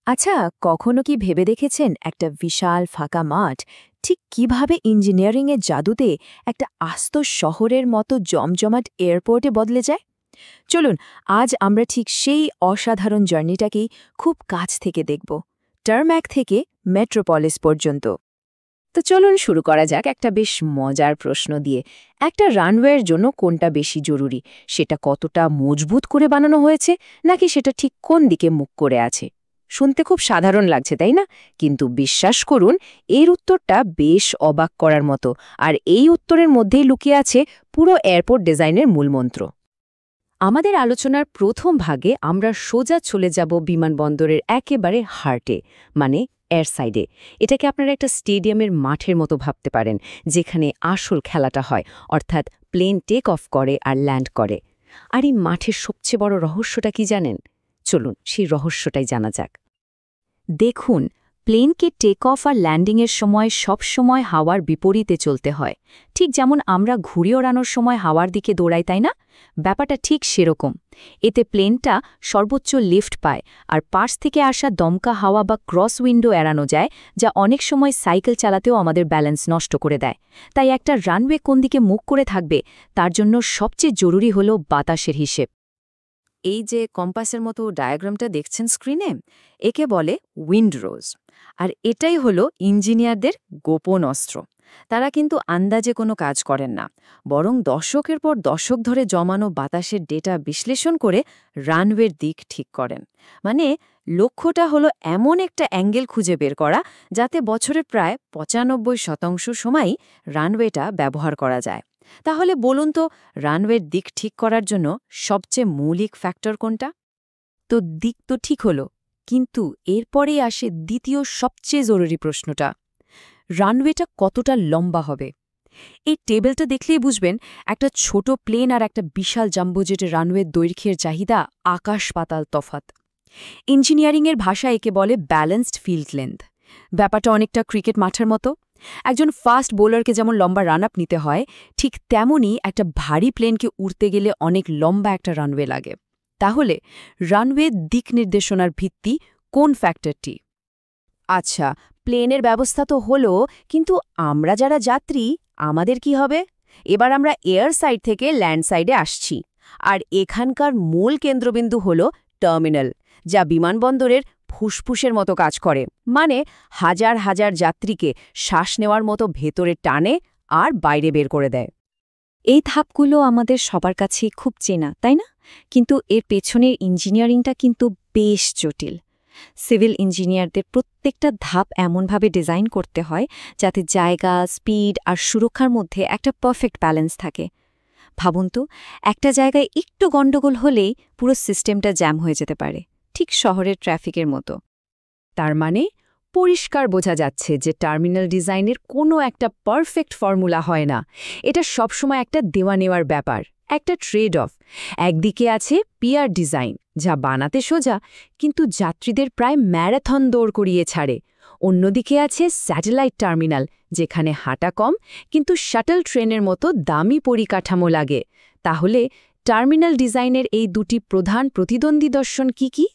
আচ্ছা, কখনো কি ভেবে দেখেছেন একটা বিশাল ফাঁকা মাঠ ঠিক কিভাবে ইঞ্জিনিয়ারিংয়ের জাদুতে একটা আস্ত শহরের মতো জমজমাট এয়ারপোর্টে বদলে যায়? চলুন, আজ আমরা ঠিক সেই অসাধারণ জার্নিটাকেই খুব কাছ থেকে দেখব, টারম্যাক থেকে মেট্রোপলিস পর্যন্ত। তো চলুন শুরু করা যাক একটা বেশ মজার প্রশ্ন দিয়ে। একটা রানওয়ের জন্য কোনটা বেশি জরুরি? সেটা কতটা মজবুত করে বানানো হয়েছে, নাকি সেটা ঠিক কোন দিকে মুখ করে আছে? শুনতে খুব সাধারণ লাগছে, তাই না? কিন্তু বিশ্বাস করুন, এর উত্তরটা বেশ অবাক করার মতো। আর এই উত্তরের মধ্যেই লুকিয়ে আছে পুরো এয়ারপোর্ট ডিজাইনের মূলমন্ত্র। আমাদের আলোচনার প্রথম ভাগে আমরা সোজা চলে যাব বিমানবন্দরের একেবারে হার্টে, মানে এয়ার সাইডে। এটাকে আপনারা একটা স্টেডিয়ামের মাঠের মতো ভাবতে পারেন, যেখানে আসল খেলাটা হয়, অর্থাৎ প্লেন টেক অফ করে আর ল্যান্ড করে। আর এই মাঠের সবচেয়ে বড় রহস্যটা কি জানেন? চলুন সেই রহস্যটাই জানা যাক। দেখুন, প্লেনকে টেক অফ আর ল্যান্ডিংয়ের সময় সব সময় হাওয়ার বিপরীতে চলতে হয়। ঠিক যেমন আমরা ঘুরে ওড়ানোর সময় হাওয়ার দিকে দৌড়াই, তাই না? ব্যাপারটা ঠিক সেরকম। এতে প্লেনটা সর্বোচ্চ লিফট পায়, আর পাশ থেকে আসা দমকা হাওয়া বা ক্রস উইন্ডো এড়ানো যায়, যা অনেক সময় সাইকেল চালাতেও আমাদের ব্যালেন্স নষ্ট করে দেয়। তাই একটা রানওয়ে কোন দিকে মুখ করে থাকবে, তার জন্য সবচেয়ে জরুরি হল বাতাসের হিসেব। এই যে কম্পাসের মতো ডায়াগ্রামটা দেখছেন স্ক্রিনে, একে বলে উইন্ডরোজ। আর এটাই হলো ইঞ্জিনিয়ারদের গোপন অস্ত্র। তারা কিন্তু আন্দাজে কোনো কাজ করেন না, বরং দশকের পর দশক ধরে জমানো বাতাসের ডেটা বিশ্লেষণ করে রানওয়ের দিক ঠিক করেন। মানে লক্ষ্যটা হলো এমন একটা অ্যাঙ্গেল খুঁজে বের করা, যাতে বছরের প্রায় ৯৫% সময়ই রানওয়েটা ব্যবহার করা যায়। তাহলে বলুন তো, রানওয়ের দিক ঠিক করার জন্য সবচেয়ে মৌলিক ফ্যাক্টর কোনটা? তো দিক তো ঠিক হলো, কিন্তু এরপরেই আসে দ্বিতীয় সবচেয়ে জরুরি প্রশ্নটা: রানওয়েটা কতটা লম্বা হবে? এই টেবিলটা দেখলেই বুঝবেন, একটা ছোট প্লেন আর একটা বিশাল জাম্বোজেটের রানওয়ের দৈর্ঘ্যের চাহিদা আকাশ পাতাল তফাত। ইঞ্জিনিয়ারিংয়ের ভাষা একে বলে ব্যালেন্সড ফিল্ড লেন্থ। ব্যাপারটা অনেকটা ক্রিকেট মাঠের মতো। একজন ফাস্ট বোলারকে যেমন লম্বা রান আপ নিতে হয়, ঠিক তেমনই একটা ভারী প্লেনকে উড়তে গেলে অনেক লম্বা একটা রানওয়ে লাগে। তাহলে রানওয়ে দিক নির্দেশনার ভিত্তি কোন ফ্যাক্টরটি? আচ্ছা, প্লেনের ব্যবস্থা তো হলো, কিন্তু আমরা যারা যাত্রী, আমাদের কি হবে? এবার আমরা এয়ার সাইড থেকে ল্যান্ড সাইডে আসছি। আর এখানকার মূল কেন্দ্রবিন্দু হল টার্মিনাল, যা বিমানবন্দরের ফুসফুসের মতো কাজ করে। মানে হাজার হাজার যাত্রীকে শ্বাস নেওয়ার মতো ভেতরে টানে আর বাইরে বের করে দেয়। এই ধাপগুলো আমাদের সবার কাছেই খুব চেনা, তাই না? কিন্তু এর পেছনের ইঞ্জিনিয়ারিংটা কিন্তু বেশ জটিল। সিভিল ইঞ্জিনিয়ারদের প্রত্যেকটা ধাপ এমনভাবে ডিজাইন করতে হয়, যাতে জায়গা, স্পিড আর সুরক্ষার মধ্যে একটা পারফেক্ট ব্যালেন্স থাকে। ভাবুন তো, একটা জায়গায় একটু গণ্ডগোল হলেই পুরো সিস্টেমটা জ্যাম হয়ে যেতে পারে, ঠিক শহরের ট্রাফিকের মতো। তার মানে পরিষ্কার বোঝা যাচ্ছে যে টার্মিনাল ডিজাইনের কোনো একটা পারফেক্ট ফর্মুলা হয় না। এটা সবসময় একটা দেওয়া নেওয়ার ব্যাপার, একটা ট্রেড অফ। একদিকে আছে পিয়ার ডিজাইন, যা বানাতে সোজা, কিন্তু যাত্রীদের প্রায় ম্যারাথন দৌড় করিয়ে ছাড়ে। অন্যদিকে আছে স্যাটেলাইট টার্মিনাল, যেখানে হাঁটা কম, কিন্তু শাটল ট্রেনের মতো দামি পরিকাঠামো লাগে। তাহলে টার্মিনাল ডিজাইনের এই দুটি প্রধান প্রতিদ্বন্দ্বী দর্শন কি কি?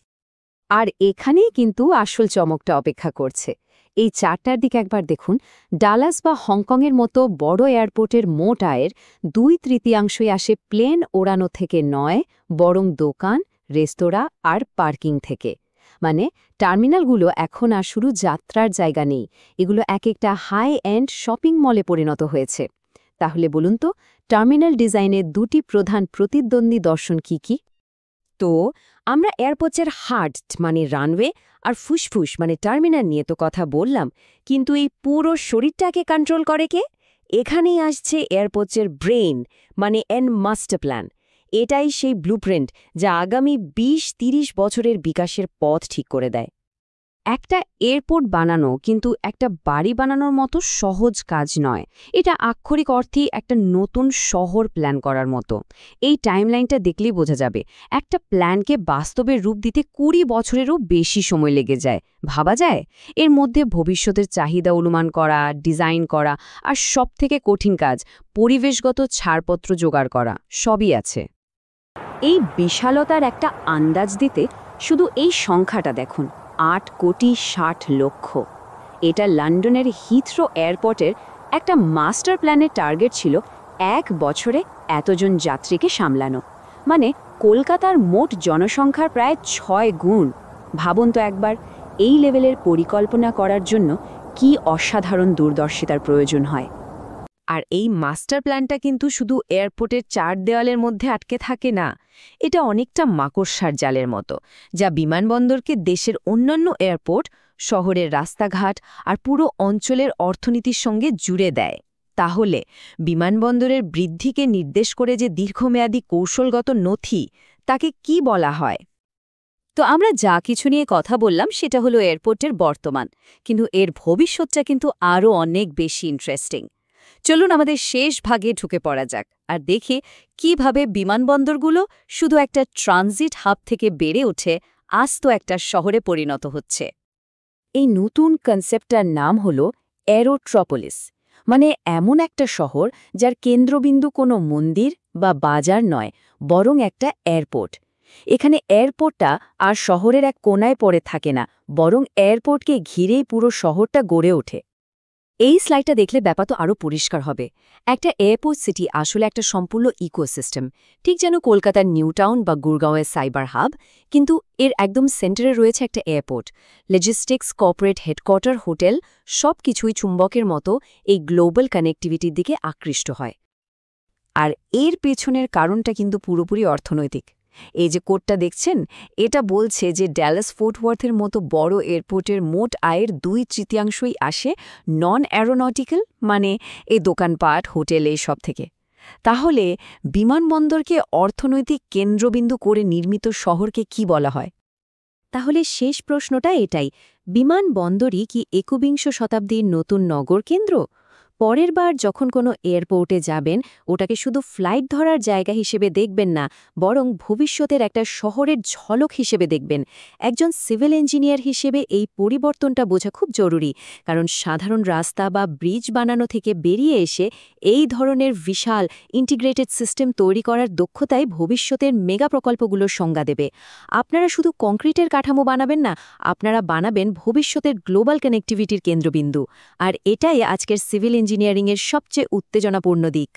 আর এখানেই কিন্তু আসল চমকটা অপেক্ষা করছে। এই চারটার দিকে একবার দেখুন। ডালাস বা হংকংয়ের মতো বড় এয়ারপোর্টের মোট আয়ের ২/৩ আসে প্লেন ওড়ানো থেকে নয়, বরং দোকান, রেস্তোরাঁ আর পার্কিং থেকে। মানে টার্মিনালগুলো এখন আর শুধু যাত্রার জায়গা নেই, এগুলো এক একটা হাই এন্ড শপিং মলে পরিণত হয়েছে। তাহলে বলুন তো, টার্মিনাল ডিজাইনের দুটি প্রধান প্রতিদ্বন্দ্বী দর্শন কি কি? তো আমরা এয়ারপোর্টের হার্ট মানে রানওয়ে আর ফুসফুস মানে টার্মিনাল নিয়ে তো কথা বললাম, কিন্তু এই পুরো শরীরটাকে কন্ট্রোল করে কে? এখানেই আসছে এয়ারপোর্টের ব্রেইন, মানে মাস্টার প্ল্যান। এটাই সেই ব্লুপ্রিন্ট যা আগামী ২০-৩০ বছরের বিকাশের পথ ঠিক করে দেয়। একটা এয়ারপোর্ট বানানো কিন্তু একটা বাড়ি বানানোর মতো সহজ কাজ নয়। এটা আক্ষরিক অর্থেই একটা নতুন শহর প্ল্যান করার মতো। এই টাইমলাইনটা দেখলেই বোঝা যাবে, একটা প্ল্যানকে বাস্তবে রূপ দিতে ২০ বছরেরও বেশি সময় লেগে যায়। ভাবা যায়? এর মধ্যে ভবিষ্যতের চাহিদা অনুমান করা, ডিজাইন করা, আর সবথেকে কঠিন কাজ পরিবেশগত ছাড়পত্র জোগাড় করা, সবই আছে। এই বিশালতার একটা আন্দাজ দিতে শুধু এই সংখ্যাটা দেখুন, 8,60,00,000। এটা লন্ডনের হিথ্রো এয়ারপোর্টের একটা মাস্টার প্ল্যানের টার্গেট ছিল 1 বছরে এতজন যাত্রীকে সামলানো, মানে কলকাতার মোট জনসংখ্যার প্রায় 6 গুণ। ভাবুন তো একবার, এই লেভেলের পরিকল্পনা করার জন্য কি অসাধারণ দূরদর্শিতার প্রয়োজন হয়। আর এই মাস্টার প্ল্যানটা কিন্তু শুধু এয়ারপোর্টের 4 দেওয়ালের মধ্যে আটকে থাকে না, এটা অনেকটা মাকড়সার জালের মতো, যা বিমানবন্দরকে দেশের অন্যান্য এয়ারপোর্ট, শহরের রাস্তাঘাট আর পুরো অঞ্চলের অর্থনীতির সঙ্গে জুড়ে দেয়। তাহলে বিমানবন্দরের বৃদ্ধিকে নির্দেশ করে যে দীর্ঘমেয়াদী কৌশলগত নথি, তাকে কি বলা হয়? তো আমরা যা কিছু নিয়ে কথা বললাম সেটা হলো এয়ারপোর্টের বর্তমান, কিন্তু এর ভবিষ্যৎটা কিন্তু আরও অনেক বেশি ইন্টারেস্টিং। চলুন আমাদের শেষ ভাগে ঢুকে পড়া যাক আর দেখি কিভাবে বিমানবন্দরগুলো শুধু একটা ট্রানজিট হাব থেকে বেড়ে উঠে আস্ত একটা শহরে পরিণত হচ্ছে। এই নতুন কনসেপ্টটার নাম হল এরোট্রপোলিস, মানে এমন একটা শহর যার কেন্দ্রবিন্দু কোনো মন্দির বা বাজার নয়, বরং একটা এয়ারপোর্ট। এখানে এয়ারপোর্টটা আর শহরের এক কোনায় পড়ে থাকে না, বরং এয়ারপোর্টকে ঘিরেই পুরো শহরটা গড়ে ওঠে। এই স্লাইডটা দেখলে ব্যাপার তো আরও পরিষ্কার হবে। একটা এয়ারপোর্ট সিটি আসলে একটা সম্পূর্ণ ইকোসিস্টেম, ঠিক যেন কলকাতার নিউ টাউন বা গুরগাঁওয়ের সাইবার হাব, কিন্তু এর একদম সেন্টারে রয়েছে একটা airport. Logistics, corporate headquarter, hotel সব কিছুই চুম্বকের মতো এই গ্লোবাল কানেক্টিভিটির দিকে আকৃষ্ট হয়। আর এর পেছনের কারণটা কিন্তু পুরোপুরি অর্থনৈতিক। এই যে কোডটা দেখছেন, এটা বলছে যে ড্যালাস ফোর্ট ওয়ার্থের মতো বড় এয়ারপোর্টের মোট আয়ের 2/3 আসে নন অ্যারোনটিক্যাল, মানে এই দোকানপাট, হোটেল, এই সব থেকে। তাহলে বিমানবন্দরকে অর্থনৈতিক কেন্দ্রবিন্দু করে নির্মিত শহরকে কি বলা হয়? তাহলে শেষ প্রশ্নটা এটাই, বিমানবন্দরই কি 21 শতাব্দীর নতুন নগর কেন্দ্র? পরের বার যখন কোনো এয়ারপোর্টে যাবেন, ওটাকে শুধু ফ্লাইট ধরার জায়গা হিসেবে দেখবেন না, বরং ভবিষ্যতের একটা শহরের ঝলক হিসেবে দেখবেন। একজন সিভিল ইঞ্জিনিয়ার হিসেবে এই পরিবর্তনটা বোঝা খুব জরুরি, কারণ সাধারণ রাস্তা বা ব্রিজ বানানো থেকে বেরিয়ে এসে এই ধরনের বিশাল ইন্টিগ্রেটেড সিস্টেম তৈরি করার দক্ষতায় ভবিষ্যতের মেগা প্রকল্পগুলোর সংজ্ঞা দেবে। আপনারা শুধু কংক্রিটের কাঠামো বানাবেন না, আপনারা বানাবেন ভবিষ্যতের গ্লোবাল কানেক্টিভিটির কেন্দ্রবিন্দু। আর এটাই আজকের সিভিল ইঞ্জিনিয়ারিংয়ের সবচেয়ে উত্তেজনাপূর্ণ দিক।